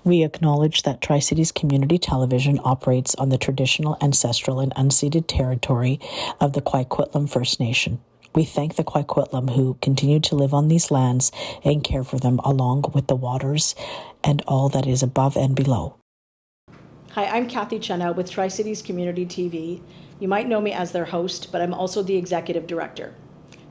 We acknowledge that Tri-Cities Community Television operates on the traditional, ancestral, and unceded territory of the Coquitlam First Nation. We thank the Coquitlam who continue to live on these lands and care for them along with the waters and all that is above and below. Hi, I'm Kathy Chenna with Tri-Cities Community TV. You might know me as their host, but I'm also the executive director.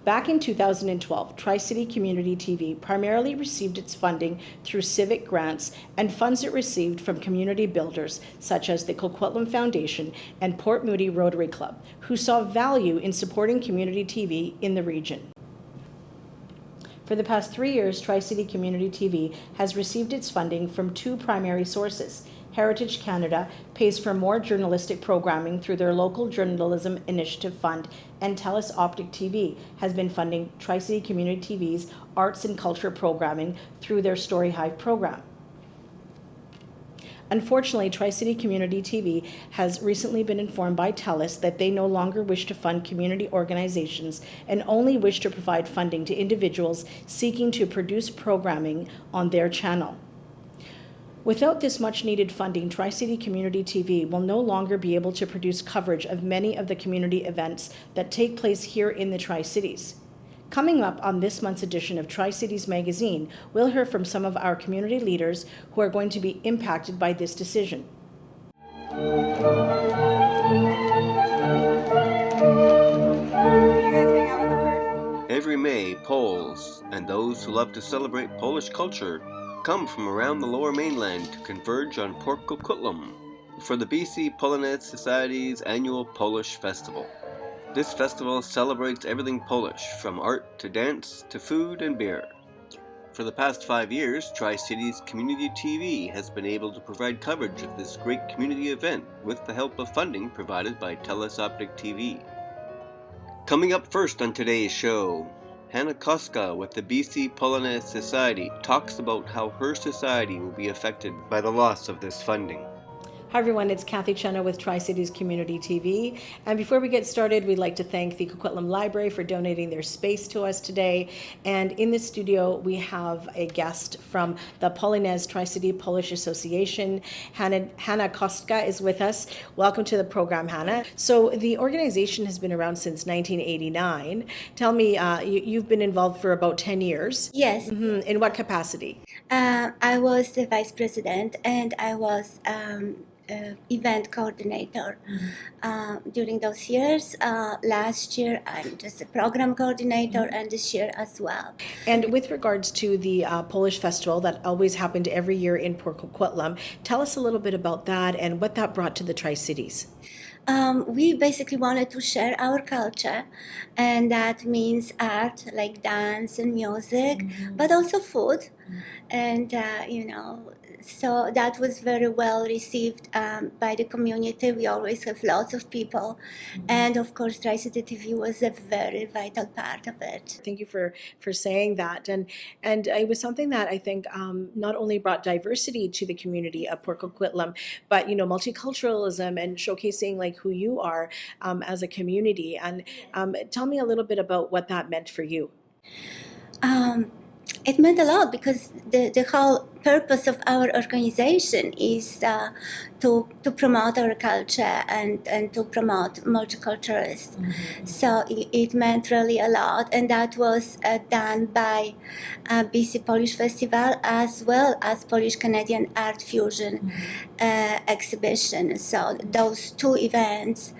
Back in 2012, Tri-City Community TV primarily received its funding through civic grants and funds it received from community builders such as the Coquitlam Foundation and Port Moody Rotary Club, who saw value in supporting community TV in the region. For the past 3 years, Tri-City Community TV has received its funding from two primary sources. Heritage Canada pays for more journalistic programming through their local journalism initiative fund, and TELUS Optik TV has been funding Tri-City Community TV's arts and culture programming through their Story Hive program. Unfortunately, Tri-City Community TV has recently been informed by TELUS that they no longer wish to fund community organizations and only wish to provide funding to individuals seeking to produce programming on their channel. Without this much-needed funding, Tri-City Community TV will no longer be able to produce coverage of many of the community events that take place here in the Tri-Cities. Coming up on this month's edition of Tri-Cities Magazine, we'll hear from some of our community leaders who are going to be impacted by this decision. Every May, Poles and those who love to celebrate Polish culture come from around the Lower Mainland to converge on Port Coquitlam for the BC Polonaise Society's annual Polish Festival. This festival celebrates everything Polish, from art to dance to food and beer. For the past 5 years, Tri-Cities Community TV has been able to provide coverage of this great community event with the help of funding provided by TELUS Optik TV. Coming up first on today's show, Hannah Koska with the BC Polonaise Society talks about how her society will be affected by the loss of this funding. Hi everyone, it's Kathy Chenna with Tri-Cities Community TV. And before we get started, we'd like to thank the Coquitlam Library for donating their space to us today. And in the studio, we have a guest from the Polonaise Tri-City Polish Association. Hannah Koska is with us. Welcome to the program, Hannah. So the organization has been around since 1989. Tell me, you've been involved for about 10 years. Yes. In what capacity? I was the vice president and I was event coordinator during those years. Last year I'm just a program coordinator and this year as well. And with regards to the Polish festival that always happened every year in Port Coquitlam, tell us a little bit about that and what that brought to the Tri-Cities. We basically wanted to share our culture, and that means art like dance and music, but also food. And so that was very well received by the community. We always have lots of people, and of course Tri-City TV was a very vital part of it. Thank you for saying that, and it was something that I think not only brought diversity to the community of Port Coquitlam, but multiculturalism and showcasing like who you are as a community. And tell me a little bit about what that meant for you. It meant a lot because the whole purpose of our organization is to promote our culture and to promote multiculturalism. So it meant really a lot, and that was done by BC Polish Festival as well as Polish Canadian Art Fusion exhibition. So those two events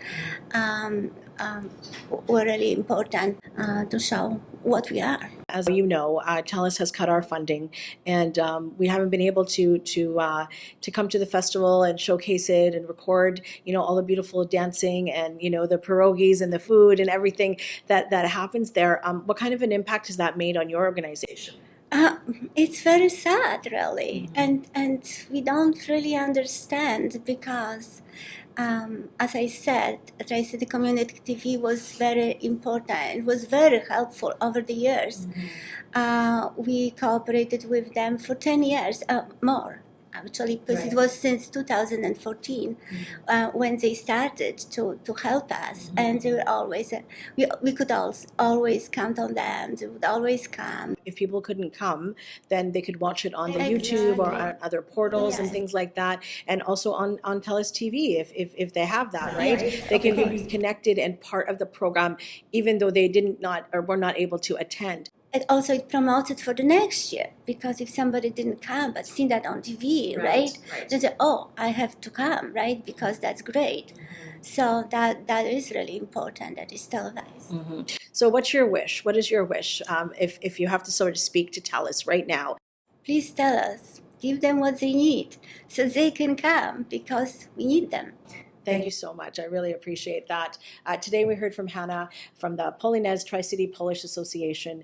were really important to show what we are. As you know, TELUS has cut our funding, and we haven't been able to come to the festival and showcase it and record, all the beautiful dancing and the pierogies and the food and everything that happens there. What kind of an impact has that made on your organization? It's very sad, really, and we don't really understand because. As I said, Tri-City Community TV was very important. It was very helpful over the years. We cooperated with them for 10 years, more. actually, because it was since 2014 when they started to help us, and they were always we could always count on them. They would always come. If people couldn't come, then they could watch it on the YouTube or on other portals and things like that, and also on TELUS TV if they have that, right? They can be connected and part of the program, even though they were not able to attend. And also it promoted for the next year, because if somebody didn't come but seen that on TV, right? They say, oh, I have to come, right? Because that's great. So that is really important, that is televised. So what's your wish? What is your wish if you have to sort of speak to TELUS right now? Please tell us, give them what they need so they can come, because we need them. Thank you so much. I really appreciate that. Today we heard from Hannah from the Polonez Tri-City Polish Association,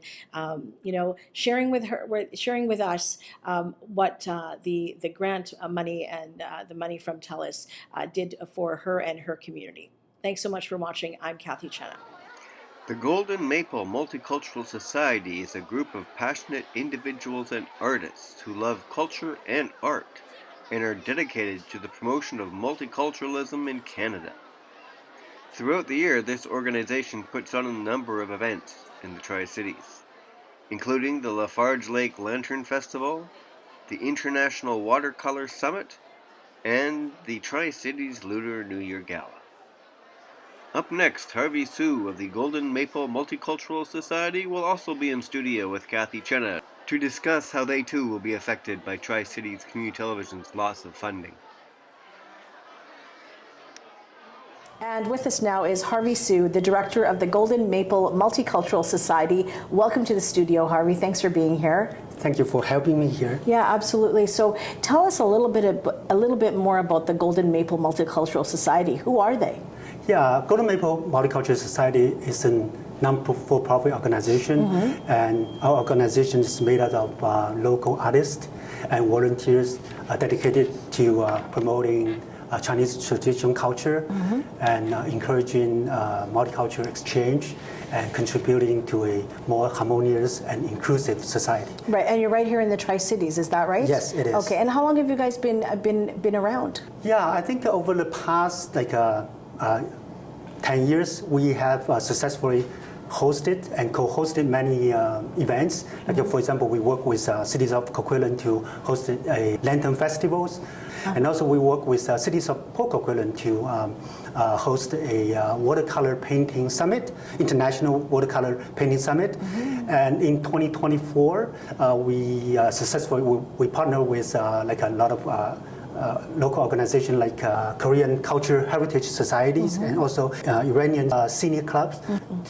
sharing with us what the grant money and the money from TELUS did for her and her community. Thanks so much for watching. I'm Kathy Chenna. The Golden Maple Multicultural Society is a group of passionate individuals and artists who love culture and art, and are dedicated to the promotion of multiculturalism in Canada. Throughout the year, this organization puts on a number of events in the Tri-Cities, including the Lafarge Lake Lantern Festival, the International Watercolor Summit, and the Tri-Cities Lunar New Year Gala. Up next, Harvey Sue of the Golden Maple Multicultural Society will also be in studio with Kathy Chenna to discuss how they too will be affected by Tri-Cities Community Television's loss of funding. And with us now is Harvey Sue, the director of the Golden Maple Multicultural Society. Welcome to the studio, Harvey. Thanks for being here. Thank you for having me here. Yeah, absolutely. So tell us a little bit more about the Golden Maple Multicultural Society. Who are they? Yeah, Golden Maple Multicultural Society is a non-for-profit organization, and our organization is made out of local artists and volunteers dedicated to promoting Chinese traditional culture and encouraging multicultural exchange and contributing to a more harmonious and inclusive society. Right, and you're right here in the Tri-Cities, is that right? Yes, it is. Okay, and how long have you guys been around? Yeah, I think over the past 10 years, we have successfully hosted and co-hosted many events. Like for example, we work with cities of Coquitlam to host a lantern festivals, and also we work with cities of Port Coquitlam to host a watercolor painting summit, international watercolor painting summit. And in 2024, we successfully partner with a lot of local organizations like Korean Cultural Heritage Societies and also Iranian senior clubs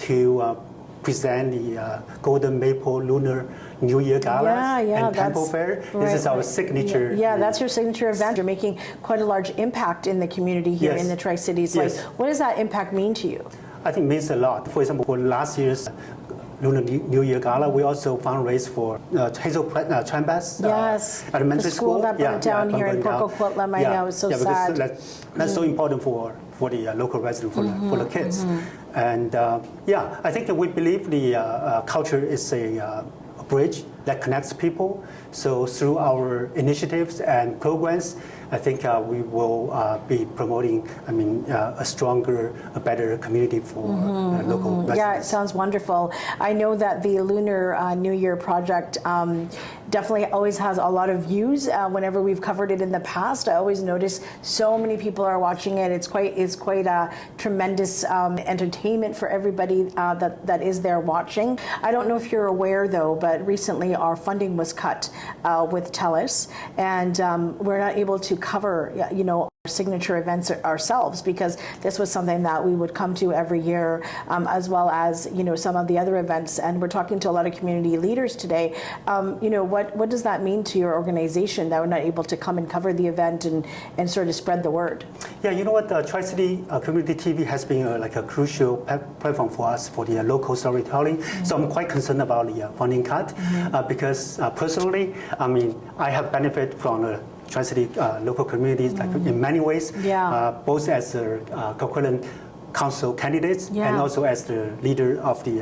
to present the Golden Maple Lunar New Year Gala and Temple Fair. This is our signature. Yeah, that's your signature event. You're making quite a large impact in the community here in the Tri-Cities. Like, what does that impact mean to you? I think it means a lot. For example, for last year's Lunar New Year Gala, we also fundraised for Hazel Chambas Elementary School. That burned down here in Port Coquitlam. I know, it's so sad. That's so important for the local residents, for the kids. And I think that we believe the culture is a bridge that connects people. So through our initiatives and programs, I think we will be promoting, a stronger, a better community for local residents. Yeah, it sounds wonderful. I know that the Lunar New Year project definitely always has a lot of views. Whenever we've covered it in the past, I always notice so many people are watching it. It's quite a tremendous entertainment for everybody that is there watching. I don't know if you're aware though, but recently our funding was cut with TELUS, and we're not able to cover, our signature events ourselves, because this was something that we would come to every year, as well as some of the other events. And we're talking to a lot of community leaders today. What does that mean to your organization that we're not able to come and cover the event and sort of spread the word? Yeah, you know what? Tri-City Community TV has been a crucial platform for us for the local storytelling. So I'm quite concerned about the funding cut because personally, I have benefited from Tri-City local communities in many ways, both as a Coquitlam council candidates and also as the leader of the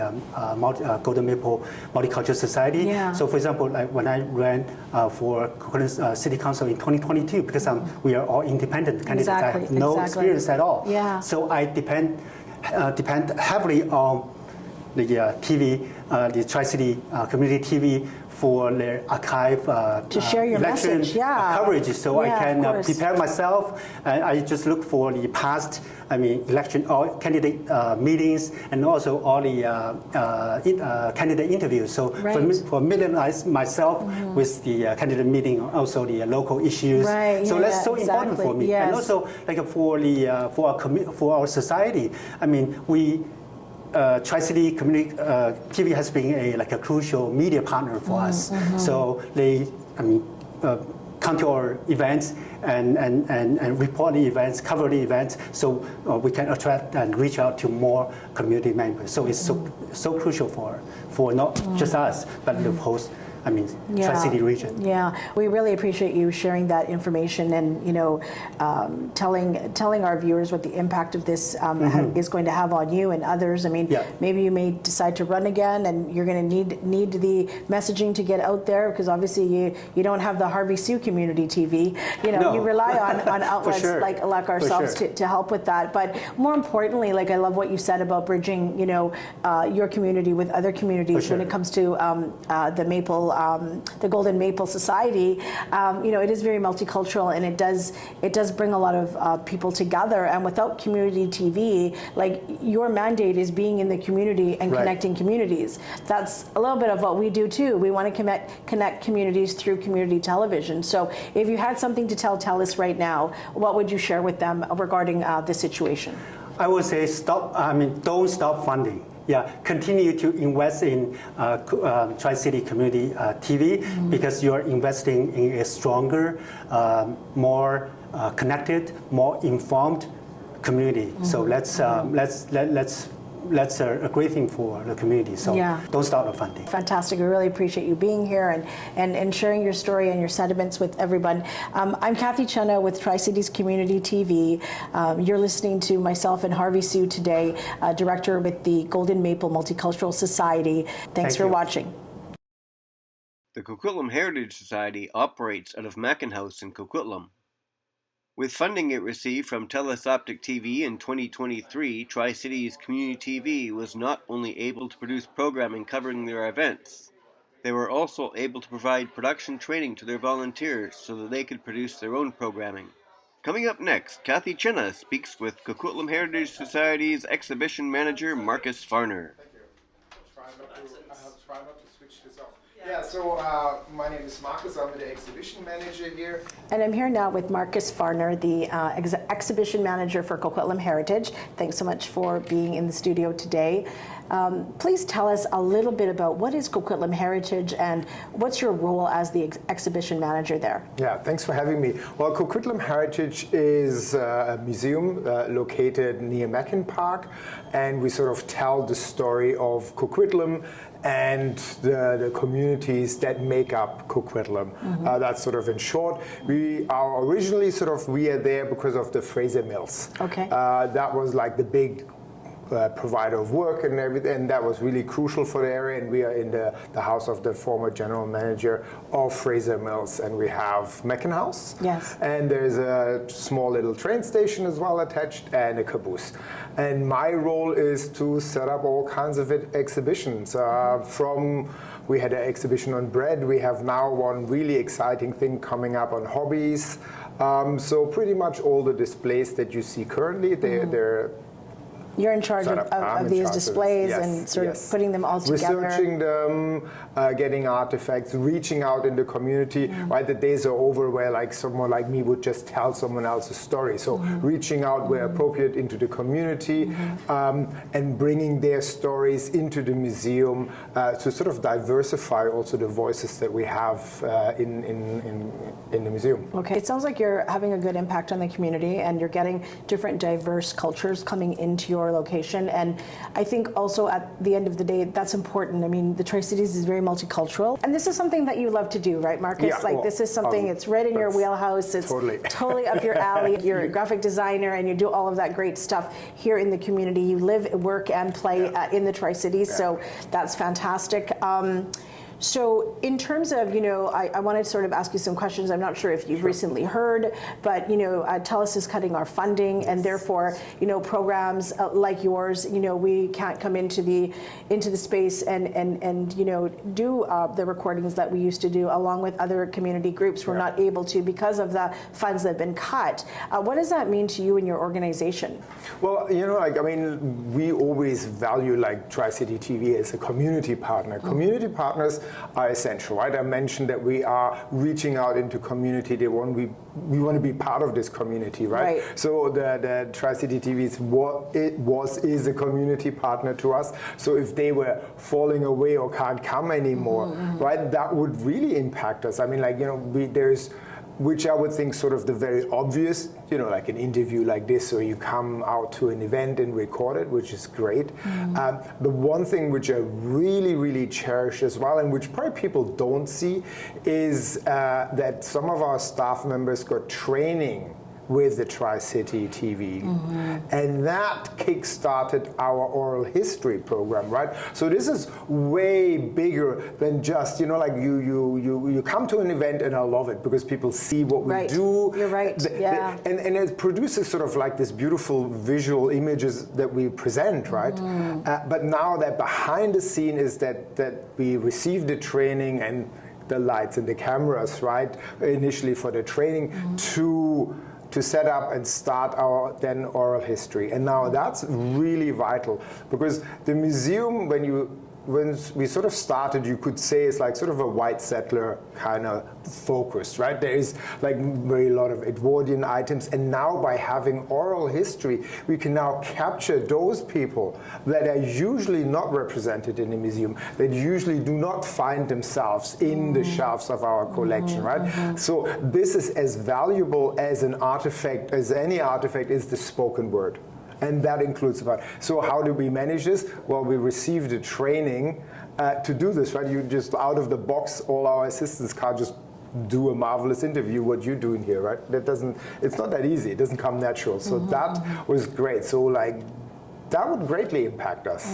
Golden Maple Multicultural Society. Yeah. So for example, like when I ran for Coquitlam City Council in 2022, because we are all independent candidates, I have no experience at all. Yeah. So I depend heavily on the TV, the Tri-City Community TV for their archive to share your election message, coverage, so I can prepare myself. I just look for the past, election or candidate meetings, and also all the candidate interviews. So for familiarize myself with the candidate meeting, also the local issues. So that's so important for me. And also, like for our society, we. Tri-City Community TV has been a crucial media partner for us. So they, come to our events and report the events, cover the events, so we can attract and reach out to more community members. So it's so crucial for not just us, but the host. Tri-City region. Yeah, we really appreciate you sharing that information and telling our viewers what the impact of this is going to have on you and others. Maybe you may decide to run again, and you're going to need the messaging to get out there, because obviously you don't have the Harvey Sue Community TV. You rely on outlets like ourselves to help with that. But more importantly, I love what you said about bridging your community with other communities when it comes to the Golden Maple Society. It is very multicultural, and it does bring a lot of people together. And without community TV, your mandate is being in the community and connecting communities. That's a little bit of what we do too. We want to connect communities through community television. So if you had something to tell TELUS right now, what would you share with them regarding this situation? I would say don't stop funding. Continue to invest in Tri-City Community TV because you're investing in a stronger, more connected, more informed community. So that's a great thing for the community. So don't stop the funding. Fantastic. We really appreciate you being here and sharing your story and your sentiments with everyone. I'm Kathy Chenna with Tri-Cities Community TV. You're listening to myself and Harvey Sue today, Director with the Golden Maple Multicultural Society. Thanks for watching. The Coquitlam Heritage Society operates out of Mackin House in Coquitlam. With funding it received from TELUS Optik TV in 2023, Tri-Cities Community TV was not only able to produce programming covering their events, they were also able to provide production training to their volunteers so that they could produce their own programming. Coming up next, Kathy Chenna speaks with Coquitlam Heritage Society's exhibition manager, Marcus Farner. Try not to switch this off. So my name is Marcus. I'm the exhibition manager here. And I'm here now with Marcus Farner, the exhibition manager for Coquitlam Heritage. Thanks so much for being in the studio today. Please tell us a little bit about what is Coquitlam Heritage and what's your role as the exhibition manager there? Yeah, thanks for having me. Well, Coquitlam Heritage is a museum located near Mackin Park, and we sort of tell the story of Coquitlam and the communities that make up Coquitlam. That's sort of in short. We are originally we are there because of the Fraser Mills. Okay. That was like the big provider of work and everything, and that was really crucial for the area. And we are in the house of the former general manager of Fraser Mills, and we have Mackin House. Yes. And there's a small little train station as well attached, and a caboose. And my role is to set up all kinds of exhibitions. We had an exhibition on bread. We have now one really exciting thing coming up on hobbies. So pretty much all the displays that you see currently, they're You're in charge of these displays and sort of putting them all together. Researching them, getting artifacts, reaching out in the community. Right, the days are over where someone like me would just tell someone else's story. So reaching out where appropriate into the community and bringing their stories into the museum to sort of diversify also the voices that we have in the museum. Okay, it sounds like you're having a good impact on the community and you're getting different diverse cultures coming into your lower location. And I think also at the end of the day, that's important. I mean, the Tri-Cities is very multicultural. And this is something that you love to do, right, Marcus? Yeah, well, this is something, it's right in your wheelhouse. It's totally up your alley. You're a graphic designer and you do all of that great stuff here in the community. You live, work, and play in the Tri-Cities, so that's fantastic. So in terms of, I wanted to sort of ask you some questions. I'm not sure if you've recently heard, but, TELUS is cutting our funding, and therefore, programs like yours, we can't come into the space and do the recordings that we used to do along with other community groups. We're not able to because of the funds that have been cut. What does that mean to you and your organization? Well, we always value Tri-City TV as a community partner. Community partners are essential, right? I mentioned that we are reaching out into community. We want to be part of this community, right? So the Tri-City TV is a community partner to us. So if they were falling away or can't come anymore, right, that would really impact us. I mean, there's, which I would think sort of the very obvious, like an interview like this, or you come out to an event and record it, which is great. The one thing which I really, really cherish as well, and which probably people don't see, is that some of our staff members got training with the Tri-City TV. And that kick-started our oral history program, right? So this is way bigger than just, you come to an event and I love it because people see what we do. You're right, and it produces sort of this beautiful visual images that we present, right? But now that behind the scene is that we receive the training and the lights and the cameras, right? Initially for the training to set up and start our then oral history. And now that's really vital because the museum, when we sort of started, you could say it's sort of a white settler kind of focus, right? There is very lot of Edwardian items, and now by having oral history, we can now capture those people that are usually not represented in the museum, that usually do not find themselves in the shelves of our collection, right? So this is as valuable as an artifact, as any artifact is the spoken word. And that includes about. So how do we manage this? Well, we received a training to do this, right? You just out of the box, all our assistants can't just do a marvelous interview, what you're doing here, right? It's not that easy. It doesn't come natural. So that was great. So that would greatly impact us.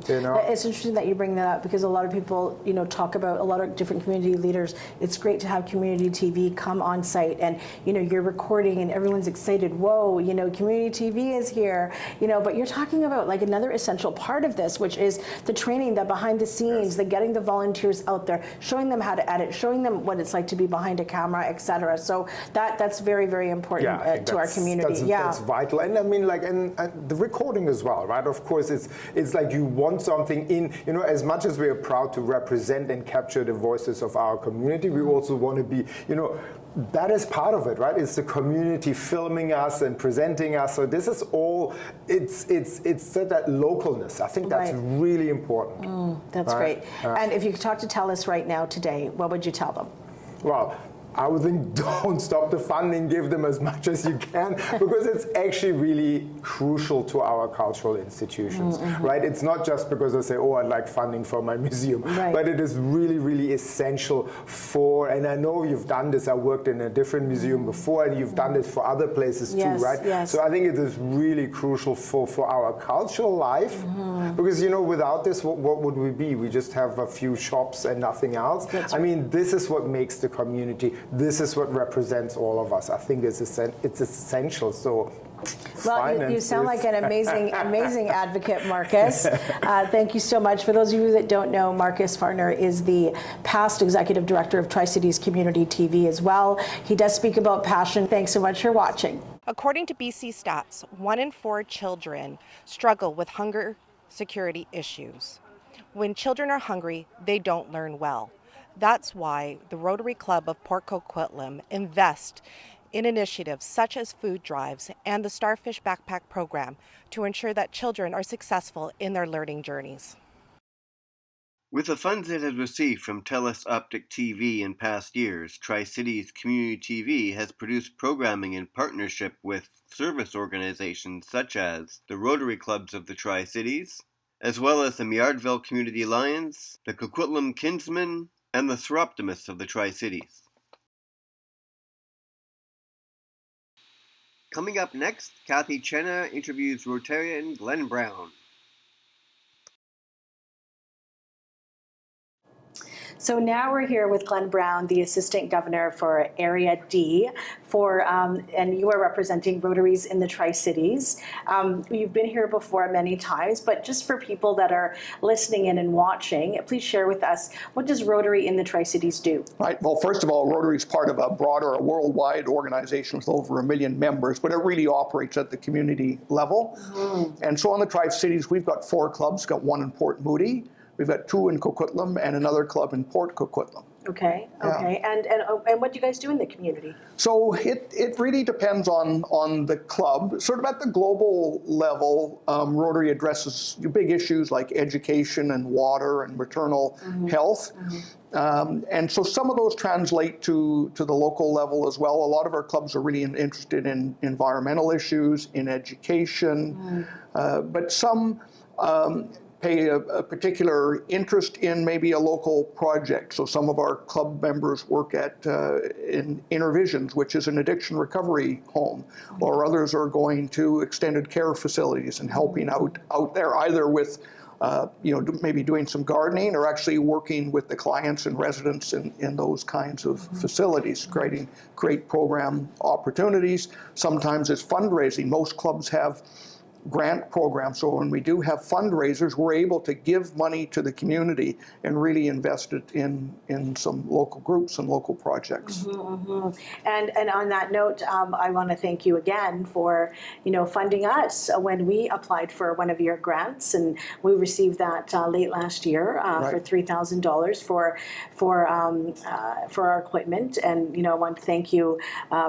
It's interesting that you bring that up because a lot of people, talk about a lot of different community leaders. It's great to have community TV come on site and, you're recording and everyone's excited. Whoa, community TV is here, but you're talking about another essential part of this, which is the training, the behind the scenes, the getting the volunteers out there, showing them how to edit, showing them what it's like to be behind a camera, etc. So that's very, very important to our community. That's vital. And I mean, and the recording as well. Right, of course, it's like you want something in, as much as we are proud to represent and capture the voices of our community, we also want to be, that is part of it, right? It's the community filming us and presenting us. So this is all, it's that localness. I think that's really important. That's great. And if you could talk to TELUS right now today, what would you tell them? Well, I would think don't stop the funding, give them as much as you can, because it's actually really crucial to our cultural institutions, right? It's not just because I say, I'd like funding for my museum, but it is really, really essential for, and I know you've done this, I worked in a different museum before, and you've done this for other places too, right? Yes. So I think it is really crucial for our cultural life, because, without this, what would we be? We just have a few shops and nothing else. I mean, this is what makes the community. This is what represents all of us. I think it's essential. So, well, you sound like an amazing advocate, Marcus. Thank you so much. For those of you that don't know, Marcus Farner is the past executive director of Tri-Cities Community TV as well. He does speak about passion. Thanks so much for watching. According to S.U.C.C.E.S.S, 1 in 4 children struggle with hunger security issues. When children are hungry, they don't learn well. That's why the Rotary Club of Port Coquitlam invest in initiatives such as food drives and the Starfish Backpack program to ensure that children are successful in their learning journeys. With the funds it has received from TELUS Optik TV in past years, Tri-Cities Community TV has produced programming in partnership with service organizations such as the Rotary Clubs of the Tri-Cities, as well as the Miardville Community Alliance, the Coquitlam Kinsmen, and the Soroptimists of the Tri-Cities. Coming up next, Kathy Chenna interviews Rotarian Glenn Brown. So now we're here with Glenn Brown, the Assistant Governor for Area D, and you are representing Rotaries in the Tri-Cities. You've been here before many times, but just for people that are listening in and watching, please share with us, what does Rotary in the Tri-Cities do? Right. Well, first of all, Rotary is part of a broader, a worldwide organization with over 1 million members, but it really operates at the community level. And so on the Tri-Cities, we've got 4 clubs. We've got 1 in Port Moody. We've got 2 in Coquitlam and another club in Port Coquitlam. Okay, okay. Yeah. And what do you guys do in the community? So it really depends on the club. Sort of at the global level, Rotary addresses big issues like education and water and maternal health. And so some of those translate to the local level as well. A lot of our clubs are really interested in environmental issues, in education, but some pay a particular interest in maybe a local project. So some of our club members work at in Intervisions, which is an addiction recovery home, or others are going to extended care facilities and helping out there, either with maybe doing some gardening or actually working with the clients and residents in those kinds of facilities, creating great program opportunities. Sometimes it's fundraising. Most clubs have grant program. So when we do have fundraisers, we're able to give money to the community and really invest it in some local groups and local projects. And on that note, I want to thank you again for funding us when we applied for one of your grants, and we received that late last year for $3,000 for our equipment. And I want to thank you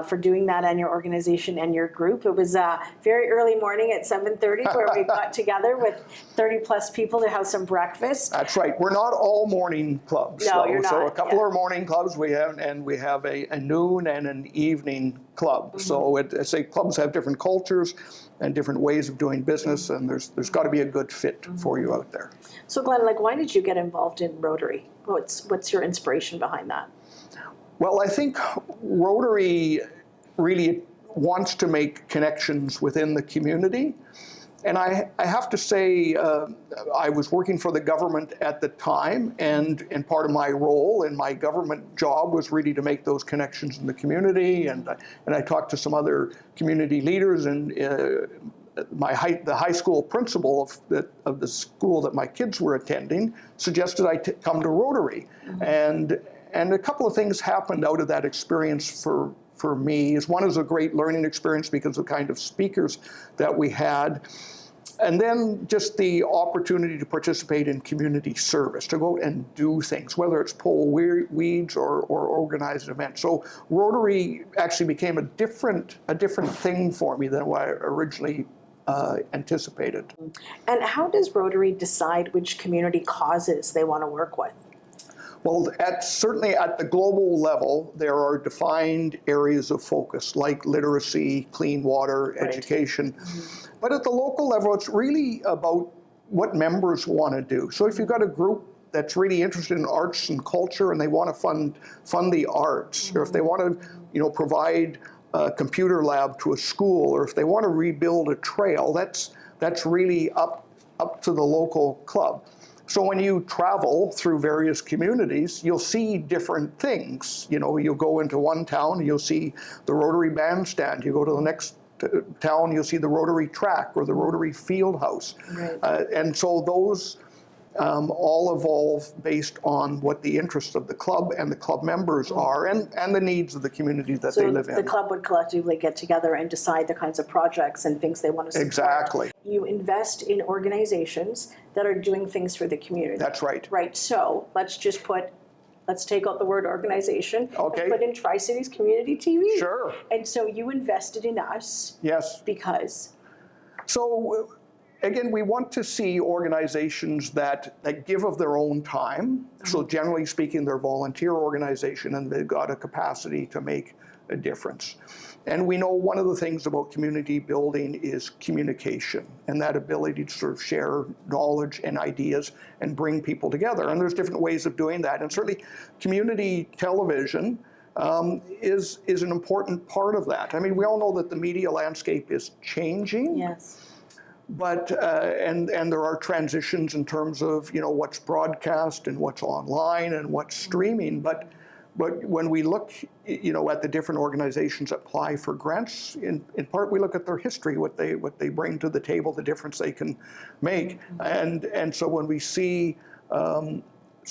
for doing that, and your organization and your group. It was a very early morning at 7:30 where we got together with 30 plus people to have some breakfast. That's right. We're not all morning clubs. No, you're not. So a couple are morning clubs we have, and we have a noon and an evening club. So I say clubs have different cultures and different ways of doing business, and there's got to be a good fit for you out there. So Glenn, why did you get involved in Rotary? What's your inspiration behind that? Well, I think Rotary really wants to make connections within the community. And I have to say, I was working for the government at the time, and part of my role in my government job was really to make those connections in the community. And I talked to some other community leaders, and the high school principal of the school that my kids were attending suggested I come to Rotary. And a couple of things happened out of that experience for me. One is a great learning experience because of the kind of speakers that we had. And then just the opportunity to participate in community service, to go and do things, whether it's pull weeds or organize events. So Rotary actually became a different thing for me than what I originally anticipated. And how does Rotary decide which community causes they want to work with? Well, certainly at the global level, there are defined areas of focus like literacy, clean water, education. But at the local level, it's really about what members want to do. So if you've got a group that's really interested in arts and culture and they want to fund the arts, or if they want to provide a computer lab to a school, or if they want to rebuild a trail, that's really up to the local club. So when you travel through various communities, you'll see different things. You'll go into one town, you'll see the Rotary bandstand. You go to the next town, you'll see the Rotary track or the Rotary field house. And so those all evolve based on what the interests of the club and the club members are, and the needs of the community that they live in. So the club would collectively get together and decide the kinds of projects and things they want to support. Exactly. You invest in organizations that are doing things for the community. That's right. Right. So let's take out the word organization. Okay. And put in Tri-Cities Community TV. Sure. And so you invested in us. Yes. Because? So again, we want to see organizations that give of their own time. So generally speaking, they're a volunteer organization and they've got a capacity to make a difference. And we know one of the things about community building is communication and that ability to sort of share knowledge and ideas and bring people together. And there's different ways of doing that. And certainly community television is an important part of that. I mean, we all know that the media landscape is changing. Yes. But and there are transitions in terms of what's broadcast and what's online and what's streaming. But when we look at the different organizations that apply for grants, in part we look at their history, what they bring to the table, the difference they can make, and so when we see,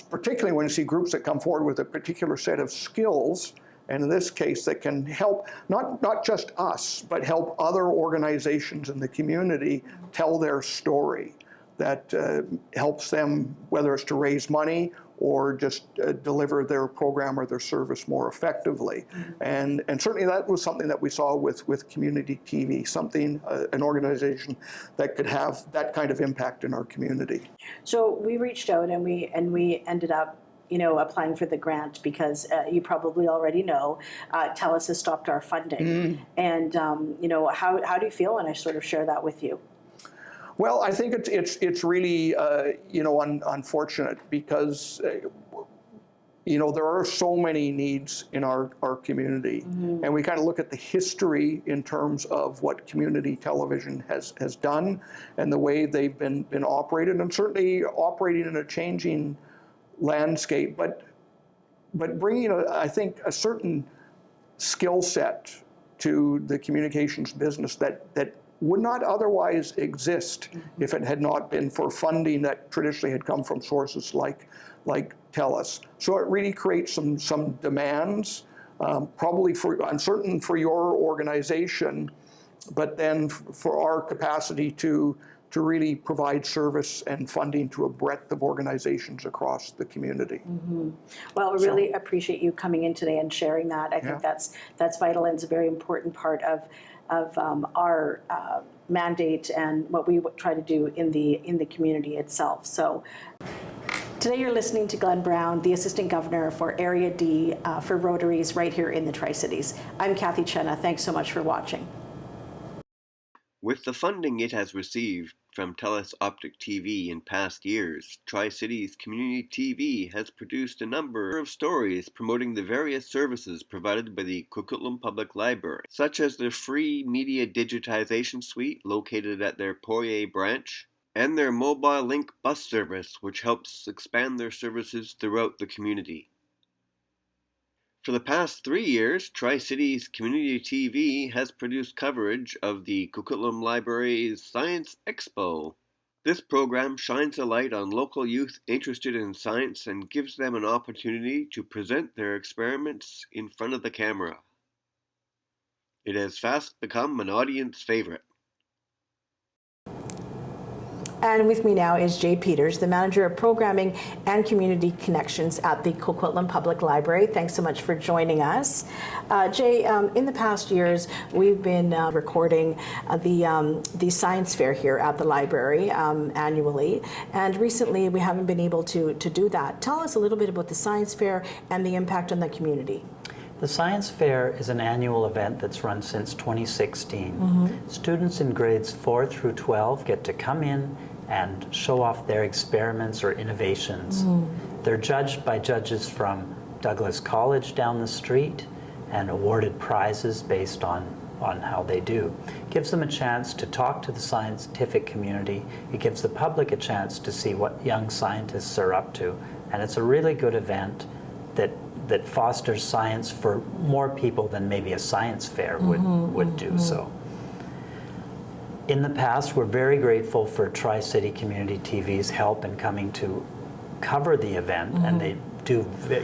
particularly when we see groups that come forward with a particular set of skills. And in this case, that can help not just us, but help other organizations in the community tell their story. That helps them, whether it's to raise money or just deliver their program or their service more effectively. And certainly that was something that we saw with community TV, an organization that could have that kind of impact in our community. So we reached out and we ended up applying for the grant because you probably already know, TELUS has stopped our funding. And, how do you feel when I sort of share that with you? Well, I think it's really, unfortunate because, there are so many needs in our community. And we kind of look at the history in terms of what community television has done and the way they've been operated, and certainly operating in a changing landscape, but bringing I think a certain skill set to the communications business that would not otherwise exist if it had not been for funding that traditionally had come from sources like TELUS. So it really creates some demands, probably I'm certain for your organization, but then for our capacity to really provide service and funding to a breadth of organizations across the community. Well, I really appreciate you coming in today and sharing that. I think that's vital and it's a very important part of our mandate and what we try to do in the community itself. So today you're listening to Glenn Brown, the Assistant Governor for Area D for Rotaries right here in the Tri-Cities. I'm Kathy Chenna. Thanks so much for watching. With the funding it has received from TELUS Optik TV in past years, Tri-Cities Community TV has produced a number of stories promoting the various services provided by the Coquitlam Public Library, such as the free media digitization suite located at their Poirier branch, and their mobile link bus service, which helps expand their services throughout the community. For the past 3 years, Tri-Cities Community TV has produced coverage of the Coquitlam Library's Science Expo. This program shines a light on local youth interested in science and gives them an opportunity to present their experiments in front of the camera. It has fast become an audience favorite. And with me now is Jay Peters, the Manager of Programming and Community Connections at the Coquitlam Public Library. Thanks so much for joining us. Jay, in the past years, we've been recording the science fair here at the library annually, and recently we haven't been able to do that. Tell us a little bit about the science fair and the impact on the community. The Science Fair is an annual event that's run since 2016. Students in grades 4 through 12 get to come in and show off their experiments or innovations. They're judged by judges from Douglas College down the street and awarded prizes based on how they do. It gives them a chance to talk to the scientific community. It gives the public a chance to see what young scientists are up to. And it's a really good event that fosters science for more people than maybe a science fair would do so. In the past, we're very grateful for Tri-City Community TV's help in coming to cover the event, and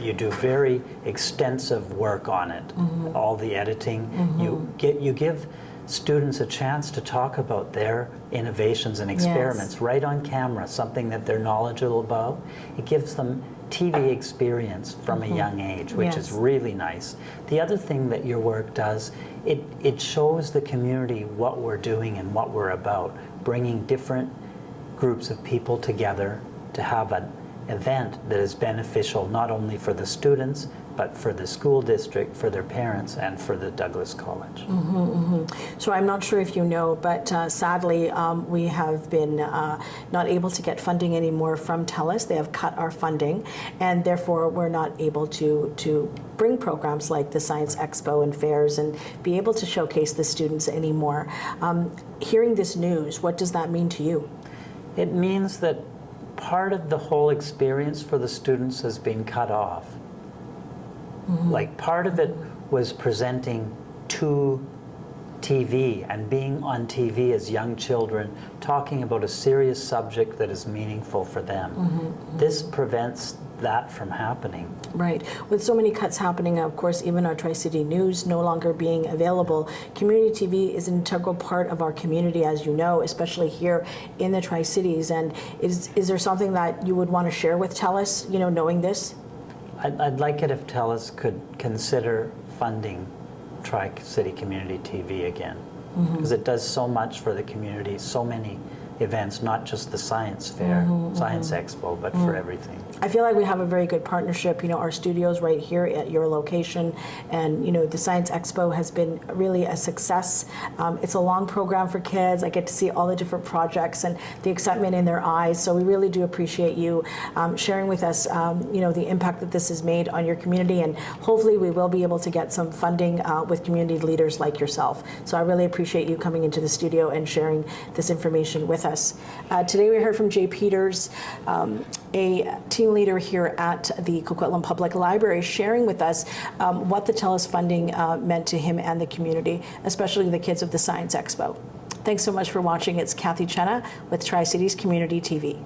you do very extensive work on it. All the editing, you give students a chance to talk about their innovations and experiments right on camera, something that they're knowledgeable about. It gives them TV experience from a young age, which is really nice. The other thing that your work does, it shows the community what we're doing and what we're about. bringing different groups of people together to have an event that is beneficial not only for the students, but for the school district, for their parents, and for the Douglas College. So I'm not sure if you know, but sadly we have been not able to get funding anymore from TELUS. They have cut our funding, and therefore we're not able to bring programs like the Science Expo and fairs and be able to showcase the students anymore. Hearing this news, what does that mean to you? It means that part of the whole experience for the students has been cut off. Like part of it was presenting to TV and being on TV as young children, talking about a serious subject that is meaningful for them. This prevents that from happening. Right. With so many cuts happening, of course, even our Tri-City News no longer being available, community TV is an integral part of our community, as you know, especially here in the Tri-Cities. And is there something that you would want to share with TELUS, you know, knowing this? I'd like it if TELUS could consider funding Tri-City Community TV again, because it does so much for the community, so many events, not just the science fair, Science Expo, but for everything. I feel like we have a very good partnership. You know, our studio's right here at your location, and you know, the Science Expo has been really a success. It's a long program for kids. I get to see all the different projects and the excitement in their eyes. So we really do appreciate you sharing with us, you know, the impact that this has made on your community, and hopefully we will be able to get some funding with community leaders like yourself. So I really appreciate you coming into the studio and sharing this information with us. Today we heard from Jay Peters, a team leader here at the Coquitlam Public Library, sharing with us what the TELUS funding meant to him and the community, especially the kids of the Science Expo. Thanks so much for watching. It's Kathy Chenna with Tri-Cities Community TV.